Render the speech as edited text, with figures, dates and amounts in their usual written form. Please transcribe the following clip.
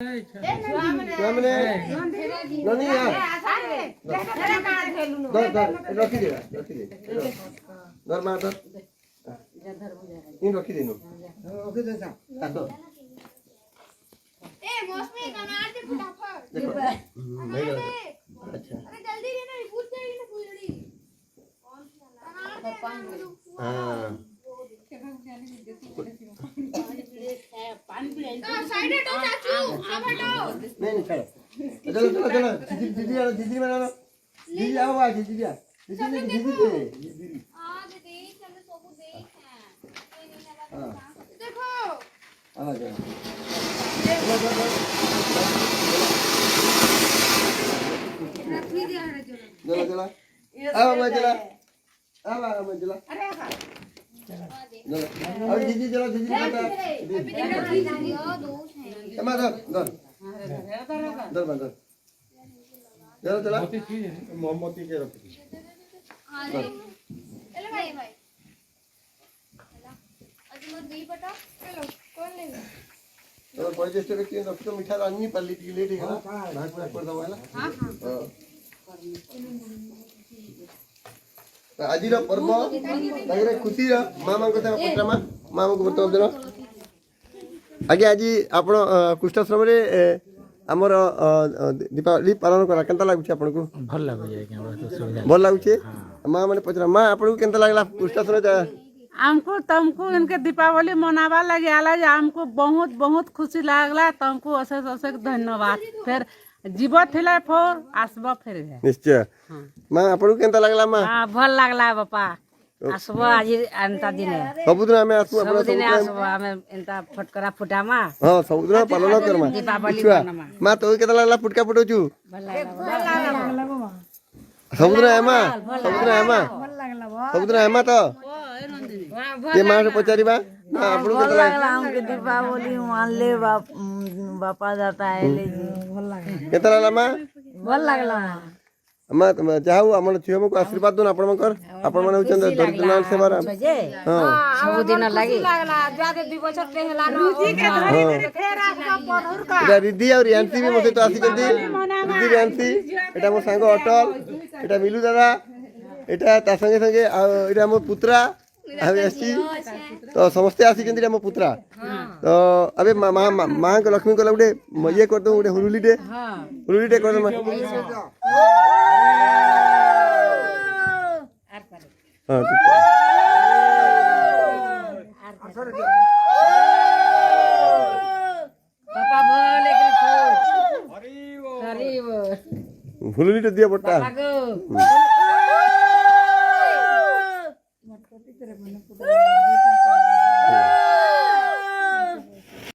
हमने ननी यार रखी दे धर मार धर इन रखी दे नो ओके दे सा ए मौसमी कनार से फटाफट देखो भाई अच्छा अरे जल्दी लेना फूल जाएगी ना फूलड़ी कौन सी वाला हां साइड हटो चाचू आप हटो नहीं चलो चलो चलो चलो दीदी बना लो दीदी आओ आ दीदी आ दीदी आज देख चलो सबको देख है हां देखो आ जा रखी दे हरे चलो चलो आओ मैं चला आओ मैं चला अरे और दीदी चलो दीदी अभी रखी दे दोस्त है कमा दर दर दर दर चलो चला मोमबत्ती के रख हां चलो भाई भाई आज मत दी पटा चलो कौन लेगा चलो कोई जैसे व्यक्ति रख तो मीठा रानी पल्ली की लेट है ना भाग भाग कर दवा है ना हां हां आज पर्व लगे खुशी मामा को पचरा मामा को बर्तमान दिन आगे आज आप कृष्णाश्रम आमर दीपावली पालन करा केनता लागुଛି आपनको भल लागुଛି भल लागुଛି माँ मैंने पचरा माँ आपको केनता लागला कृष्णाश्रम हमको तुमको इनके दीपावली मनावा लगे आला हमको बहुत बहुत खुशी लागला तुमको अशेष अशेष धन्यवाद फिर जीव थिला फोर आसबो फिर निश्चय माँ आपको केनता लागला माँ हां भल लागला बापा आसबो आज अंता दिन सबुदिन हमें आसबो अपन सबुदिन आसबो हमें इंता फटकरा फुटामा हां सबुदिन पालन करमा दीपावली मनामा माँ तो केनता लागला फुटका फुटोचू भल लागला सबुदिन आमा सबुदिन आमा सबुदिन आमा तो ये माँ से पचारिबा आपको केनता लागला हमके दीपावली मान ले बापा जाता है ले भल लागला केनता लागला माँ भल लागला अम्मा चाहू हमर छियम को आशीर्वाद दोन आपण मंकर आपण माने होचन दर्दनाथ सेवार हां सब दिन लागी लागला ज्यादा 2 बछर ते हेला न रुचि के धरी फेर आपका पढ़ुर का एटा रिद्धि और यांती भी मते तो आसी जल्दी रिद्धि यांती एटा मो संग अटल एटा मिलू दादा एटा ता संगे संगे एटा मो पुत्रा आबे आसी तो समस्त आसी जंदी मो पुत्रा तो अबे मां को लक्ष्मी को लगडे ये कर दो उडे हुरुली दे कर दो हां ठीक है पापा भले के हरिबो हुरुली तो दिया बट्टा लागो